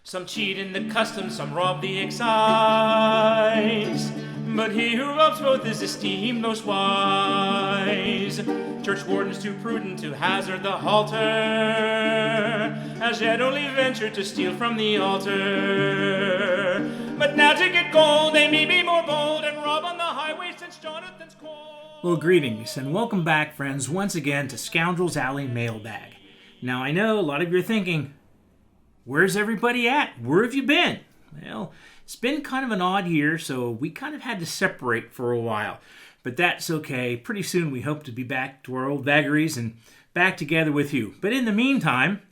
Some cheat in the customs, some rob the excise. But he who robs both is esteemed most wise. Church wardens too prudent to hazard the halter, as yet only ventured to steal from the altar. But now to get gold they may be more bold, and rob on the highway since Jonathan's cold. Well, greetings, and welcome back, friends, once again to Scoundrel's Alley Mailbag. Now, I know a lot of you are thinking, where's everybody at? Where have you been? Well, it's been kind of an odd year, so we kind of had to separate for a while. But that's okay. Pretty soon we hope to be back to our old vagaries and back together with you. But in the meantime,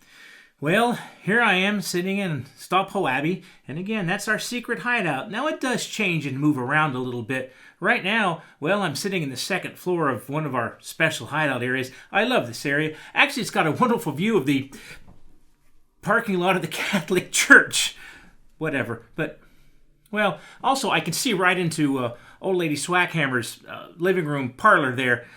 well, here I am sitting in Stopho Abbey, and again, that's our secret hideout. Now, it does change and move around a little bit. Right now, well, I'm sitting in the second floor of one of our special hideout areas. I love this area. Actually, it's got a wonderful view of the parking lot of the Catholic Church. Whatever, but, well, also I can see right into old lady Swackhammer's living room parlor there.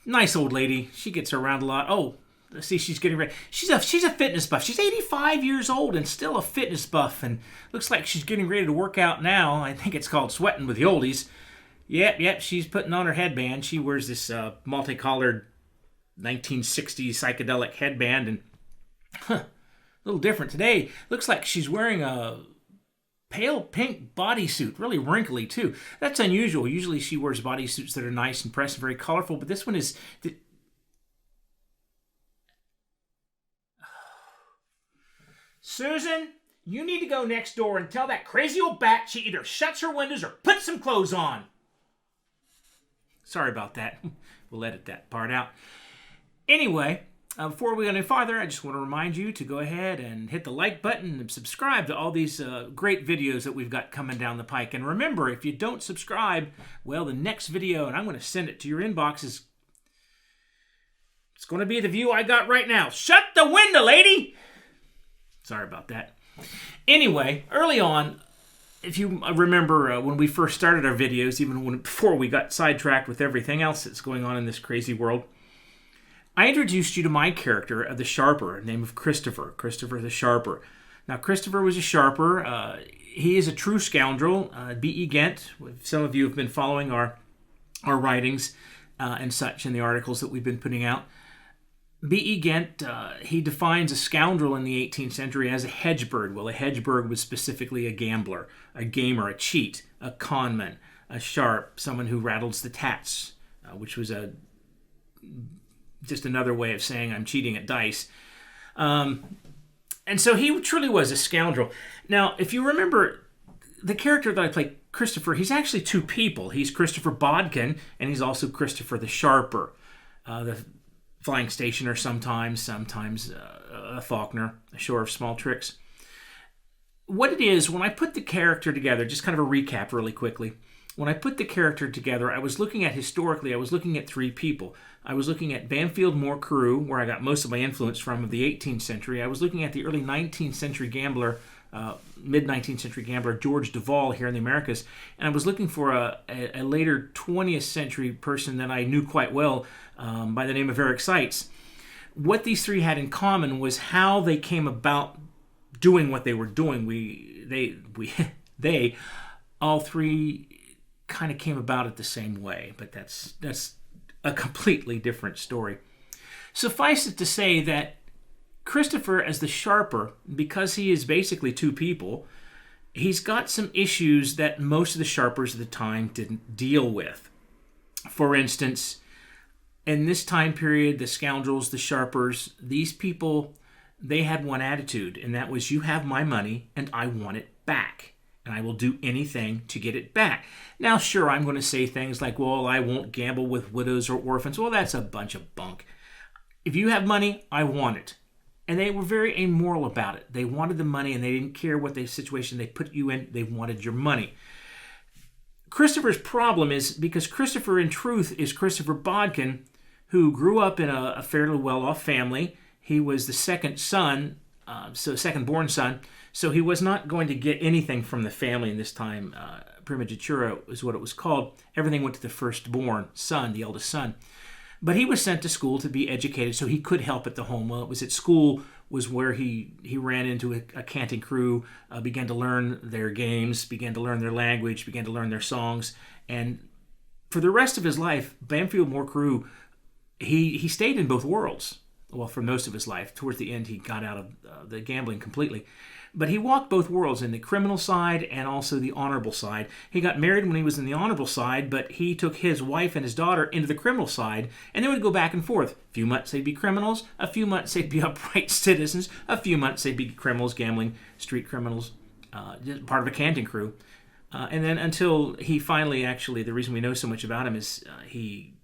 Nice old lady. She gets around a lot. Oh, let's see, she's getting ready. She's a fitness buff. She's 85 years old and still a fitness buff, and looks like she's getting ready to work out now. I think it's called sweating with the oldies. Yep, she's putting on her headband. She wears this multicolored 1960s psychedelic headband, and a little different today. Looks like she's wearing a pale pink bodysuit, really wrinkly too. That's unusual. Usually she wears bodysuits that are nice and pressed and very colorful, but this one is... Susan, you need to go next door and tell that crazy old bat she either shuts her windows or puts some clothes on. Sorry about that. We'll edit that part out. Anyway, before we go any farther, I just want to remind you to go ahead and hit the like button and subscribe to all these great videos that we've got coming down the pike. And remember, if you don't subscribe, well, the next video, and I'm going to send it to your inbox, it's going to be the view I got right now. Shut the window, lady! Sorry about that. Anyway, early on, if you remember when we first started our videos, even before we got sidetracked with everything else that's going on in this crazy world, I introduced you to my character, the Sharper, name of Christopher the Sharper. Now, Christopher was a Sharper. He is a true scoundrel. B.E. Ghent, some of you have been following our writings and such in the articles that we've been putting out. B.E. Ghent, he defines a scoundrel in the 18th century as a hedgebird. Well, a hedgebird was specifically a gambler, a gamer, a cheat, a conman, a sharp, someone who rattles the tats, which was just another way of saying I'm cheating at dice. And so he truly was a scoundrel. Now, if you remember, the character that I play, Christopher, he's actually two people. He's Christopher Bodkin, and he's also Christopher the Sharper, the flying stationer sometimes a Faulkner, a shower of small tricks. What it is, when I put the character together, just kind of a recap really quickly. When I put the character together, I was looking at three people. I was looking at Banfield Moore Carew, where I got most of my influence from, of the 18th century. I was looking at the early 19th century gambler, mid-19th century gambler, George Duval here in the Americas. And I was looking for a later 20th century person that I knew quite well by the name of Eric Scites. What these three had in common was how they came about doing what they were doing. They all three kind of came about it the same way, but that's a completely different story. Suffice it to say that Christopher, as the Sharper, because he is basically two people, he's got some issues that most of the Sharpers of the time didn't deal with. For instance, in this time period, the scoundrels, the Sharpers, these people, they had one attitude, and that was, you have my money and I want it back, and I will do anything to get it back. Now, sure, I'm going to say things like, well, I won't gamble with widows or orphans. Well, that's a bunch of bunk. If you have money, I want it. And they were very amoral about it. They wanted the money, and they didn't care what the situation they put you in. They wanted your money. Christopher's problem is, because Christopher, in truth, is Christopher Bodkin, who grew up in a fairly well-off family. He was the second born son, so he was not going to get anything from the family in this time. Primogenitura is what it was called. Everything went to the firstborn son, the eldest son. But he was sent to school to be educated so he could help at the home. Well, it was at school was where he ran into a Canting Crew, began to learn their games, began to learn their language, began to learn their songs. And for the rest of his life, Bamfield Moore Crew, he stayed in both worlds. Well, for most of his life. Towards the end, he got out of the gambling completely. But he walked both worlds, in the criminal side and also the honorable side. He got married when he was in the honorable side, but he took his wife and his daughter into the criminal side, and they would go back and forth. A few months they'd be criminals, a few months they'd be upright citizens, a few months they'd be criminals, gambling, street criminals, part of a Canting Crew. And then until he finally actually, the reason we know so much about him is he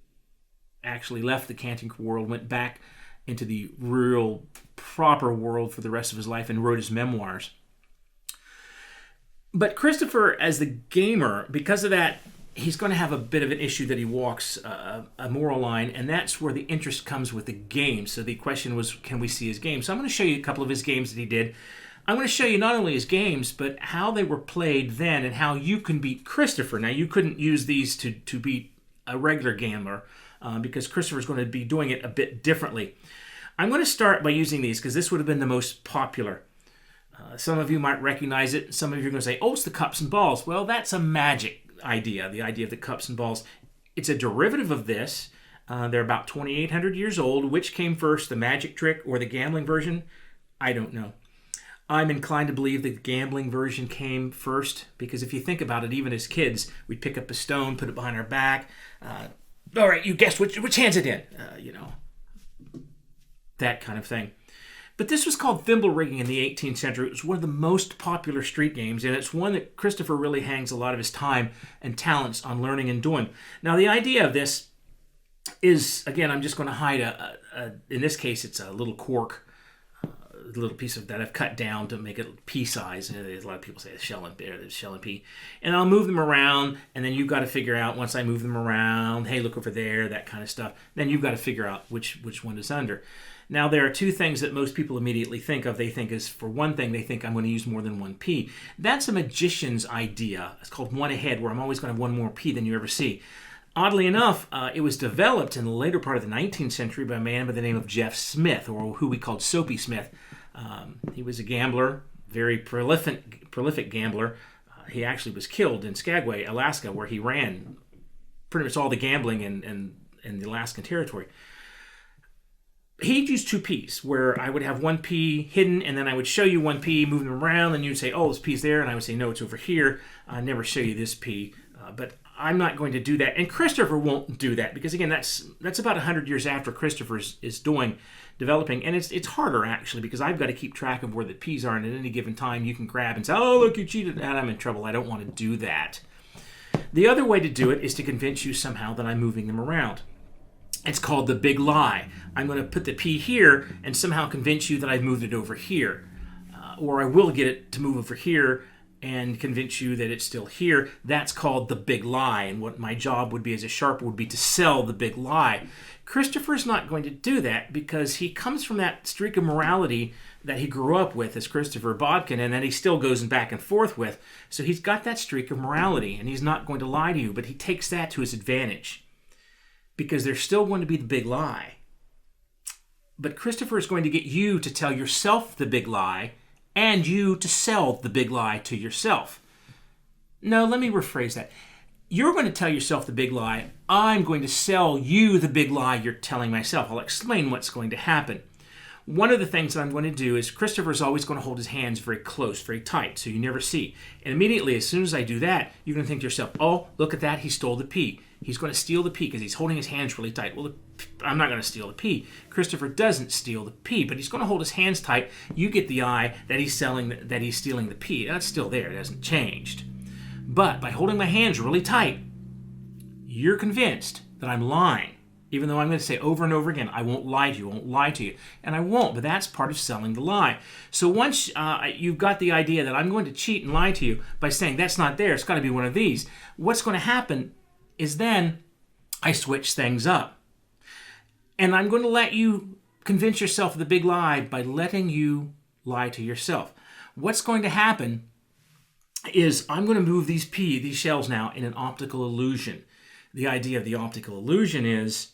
actually left the Canting Crew world, went back into the real proper world for the rest of his life and wrote his memoirs. But Christopher, as the gamer, because of that, he's going to have a bit of an issue that he walks a moral line, and that's where the interest comes with the game. So the question was, can we see his games? So I'm going to show you a couple of his games that he did. I'm going to show you not only his games, but how they were played then and how you can beat Christopher. Now, you couldn't use these to beat a regular gambler because Christopher's going to be doing it a bit differently. I'm going to start by using these because this would have been the most popular. Some of you might recognize it. Some of you are going to say, oh, it's the cups and balls. Well, that's a magic idea, the idea of the cups and balls. It's a derivative of this. They're about 2,800 years old. Which came first, the magic trick or the gambling version? I don't know. I'm inclined to believe the gambling version came first because if you think about it, even as kids, we'd pick up a stone, put it behind our back. All right, you guess which hand's it in? That kind of thing. But this was called thimble rigging in the 18th century. It was one of the most popular street games, and it's one that Christopher really hangs a lot of his time and talents on learning and doing. Now, the idea of this is, again, I'm just going to hide in this case, it's a little cork, a little piece of that I've cut down to make it pea size. And a lot of people say it's shell and pea. And I'll move them around, and then you've got to figure out, once I move them around, hey, look over there, that kind of stuff. Then you've got to figure out which one is under. Now, there are two things that most people immediately think of. They think is, for one thing, they think I'm going to use more than one P. That's a magician's idea. It's called one ahead, where I'm always going to have one more P than you ever see. Oddly enough, it was developed in the later part of the 19th century by a man by the name of Jeff Smith, or who we called Soapy Smith. He was a gambler, very prolific gambler. He actually was killed in Skagway, Alaska, where he ran pretty much all the gambling in the Alaskan territory. He'd use two P's, where I would have one P hidden, and then I would show you one P, move them around, and you'd say, oh, this P's there, and I would say, no, it's over here. I never show you this P, but I'm not going to do that. And Christopher won't do that, because, again, that's about 100 years after Christopher is developing, and it's harder, actually, because I've got to keep track of where the P's are, and at any given time, you can grab and say, oh, look, you cheated, and I'm in trouble. I don't want to do that. The other way to do it is to convince you somehow that I'm moving them around. It's called the big lie. I'm going to put the P here and somehow convince you that I've moved it over here. Or I will get it to move over here and convince you that it's still here. That's called the big lie. And what my job would be as a sharper would be to sell the big lie. Christopher's not going to do that because he comes from that streak of morality that he grew up with as Christopher Bodkin, and that he still goes back and forth with. So he's got that streak of morality, and he's not going to lie to you, but he takes that to his advantage. Because there's still going to be the big lie. But Christopher is going to get you to tell yourself the big lie and you to sell the big lie to yourself. No, let me rephrase that. You're going to tell yourself the big lie. I'm going to sell you the big lie you're telling myself. I'll explain what's going to happen. One of the things that I'm going to do is Christopher's always going to hold his hands very close, very tight, so you never see. And immediately, as soon as I do that, you're going to think to yourself, oh, look at that, he stole the P. He's going to steal the P because he's holding his hands really tight. Well, I'm not going to steal the P. Christopher doesn't steal the P, but he's going to hold his hands tight. You get the eye that he's stealing the P. That's still there. It hasn't changed. But by holding my hands really tight, you're convinced that I'm lying. Even though I'm going to say over and over again, I won't lie to you, I won't lie to you. And I won't, but that's part of selling the lie. So once you've got the idea that I'm going to cheat and lie to you by saying that's not there, it's got to be one of these, what's going to happen is then I switch things up. And I'm going to let you convince yourself of the big lie by letting you lie to yourself. What's going to happen is I'm going to move these shells now in an optical illusion. The idea of the optical illusion is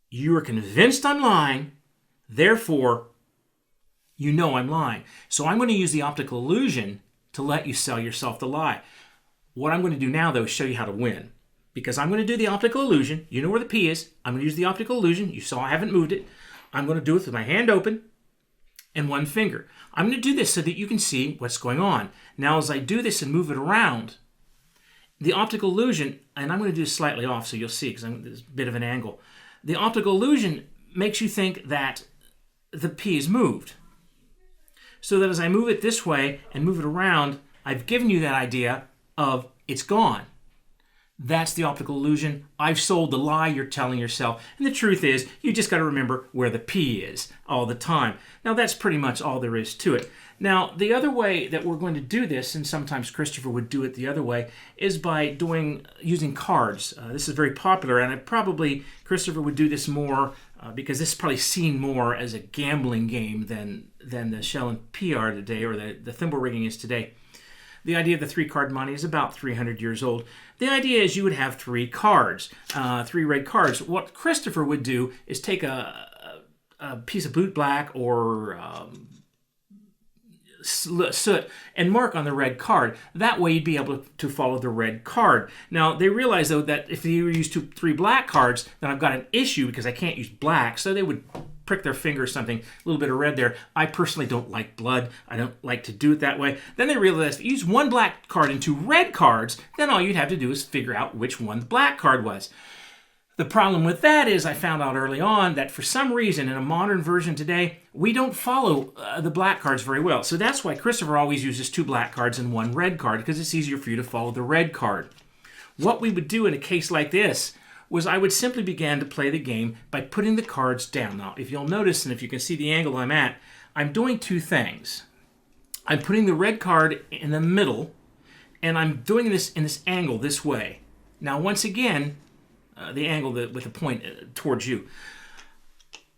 you are convinced I'm lying, therefore you know I'm lying. So I'm going to use the optical illusion to let you sell yourself the lie. What I'm going to do now, though, is show you how to win. Because I'm going to do the optical illusion. You know where the P is. I'm going to use the optical illusion. You saw I haven't moved it. I'm going to do it with my hand open and one finger. I'm going to do this so that you can see what's going on. Now, as I do this and move it around, the optical illusion, and I'm going to do this slightly off so you'll see because there's a bit of an angle. The optical illusion makes you think that the P is moved. So that as I move it this way and move it around, I've given you that idea of it's gone. That's the optical illusion. I've sold the lie you're telling yourself. And the truth is, you just got to remember where the P is all the time. Now, that's pretty much all there is to it. Now, the other way that we're going to do this, and sometimes Christopher would do it the other way, is by using cards. This is very popular, and Christopher would do this more because this is probably seen more as a gambling game than the shell and P are today, or the thimble rigging is today. The idea of the 3-card monte is about 300 years old. The idea is you would have 3 cards, 3 red cards. What Christopher would do is take a piece of boot black or soot and mark on the red card. That way you'd be able to follow the red card. Now, they realize, though, that if you use 3 black cards, then I've got an issue because I can't use black, so they would prick their finger or something, a little bit of red there. I personally don't like blood. I don't like to do it that way. Then they realized if you use 1 black card and 2 red cards, then all you'd have to do is figure out which one the black card was. The problem with that is I found out early on that for some reason in a modern version today, we don't follow the black cards very well. So that's why Christopher always uses 2 black cards and 1 red card, because it's easier for you to follow the red card. What we would do in a case like this was I would simply begin to play the game by putting the cards down. Now, if you'll notice, and if you can see the angle I'm at, I'm doing 2 things. I'm putting the red card in the middle, and I'm doing this in this angle this way. Now, once again, the angle with the point towards you.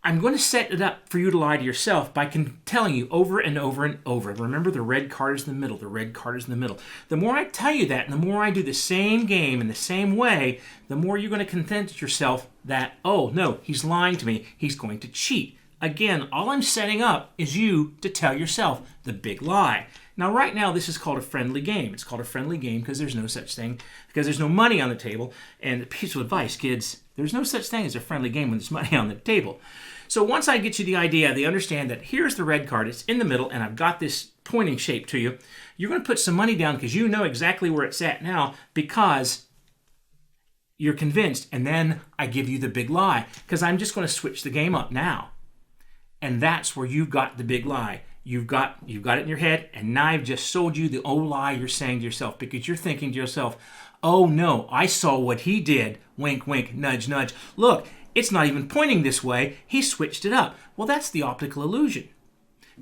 I'm going to set it up for you to lie to yourself by telling you over and over and over. Remember, the red card is in the middle. The red card is in the middle. The more I tell you that, and the more I do the same game in the same way, the more you're going to convince yourself that, oh, no, he's lying to me. He's going to cheat. Again, all I'm setting up is you to tell yourself the big lie. Now, right now, this is called a friendly game. It's called a friendly game because there's no such thing, because there's no money on the table. And a piece of advice, kids, there's no such thing as a friendly game when there's money on the table. So once I get you the idea, they understand that here's the red card, it's in the middle, and I've got this pointing shape to you, you're going to put some money down because you know exactly where it's at now because you're convinced. And then I give you the big lie because I'm just going to switch the game up now. And that's where you've got the big lie. You've got it in your head, and now I've just sold you the old lie you're saying to yourself because you're thinking to yourself, oh no, I saw what he did. Wink, wink, nudge, nudge. Look, it's not even pointing this way. He switched it up. Well, that's the optical illusion.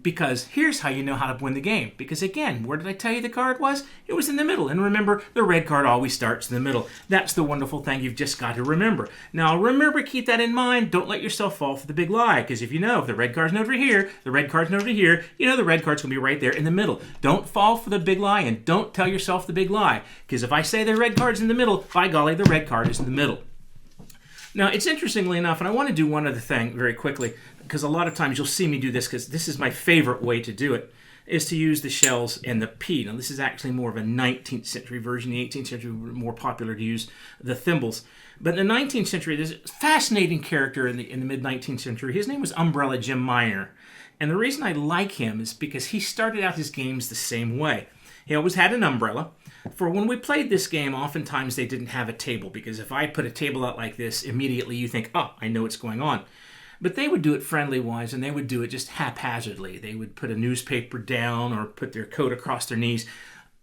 Because here's how you know how to win the game. Because again, where did I tell you the card was? It was in the middle. And remember, the red card always starts in the middle. That's the wonderful thing you've just got to remember. Now, remember, keep that in mind. Don't let yourself fall for the big lie. Because if you know, if the red card's over here, the red card's over here, you know the red card's going to be right there in the middle. Don't fall for the big lie and don't tell yourself the big lie. Because if I say the red card's in the middle, by golly, the red card is in the middle. Now, it's interestingly enough, and I want to do one other thing very quickly, because a lot of times you'll see me do this, because this is my favorite way to do it, is to use the shells and the P. Now, this is actually more of a 19th century version. The 18th century were more popular to use the thimbles. But in the 19th century, there's a fascinating character in the mid-19th century. His name was Umbrella Jim Miner. And the reason I like him is because he started out his games the same way. He always had an umbrella. For when we played this game, oftentimes they didn't have a table, because if I put a table out like this, immediately you think, oh, I know what's going on. But they would do it friendly-wise, and they would do it just haphazardly. They would put a newspaper down or put their coat across their knees.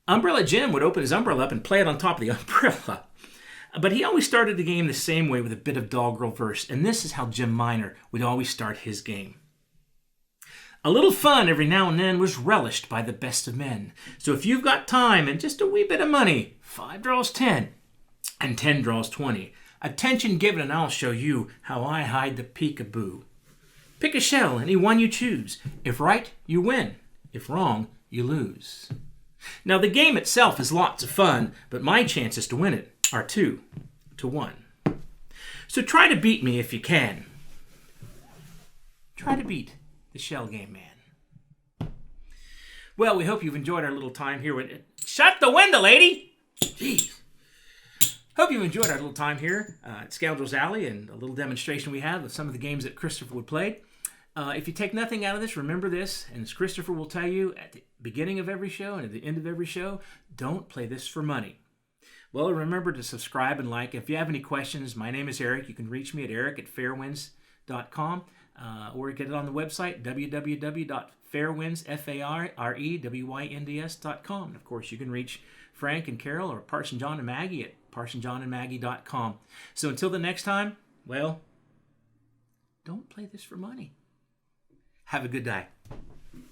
Umbrella Jim would open his umbrella up and play it on top of the umbrella. But he always started the game the same way with a bit of doggerel verse, and this is how Jim Miner would always start his game. A little fun every now and then was relished by the best of men. So if you've got time and just a wee bit of money, 5 draws 10, and 10 draws 20. Attention given, and I'll show you how I hide the peekaboo. Pick a shell, any one you choose. If right, you win. If wrong, you lose. Now, the game itself is lots of fun, but my chances to win it are 2 to 1. So try to beat me if you can. Try to beat the shell game man. Well, we hope you've enjoyed our little time here. Shut the window, lady! Jeez. Hope you've enjoyed our little time here at Scoundrel's Alley and a little demonstration we have of some of the games that Christopher would play. If you take nothing out of this, remember this, and as Christopher will tell you at the beginning of every show and at the end of every show, don't play this for money. Well, remember to subscribe and like. If you have any questions, my name is Eric. You can reach me at eric@fairwinds.com or get it on the website, www.fairwinds.com. And of course, you can reach Frank and Carol or Parson John and Maggie at parsonjohnandmaggie.com. So until the next time, well, don't play this for money. Have a good day.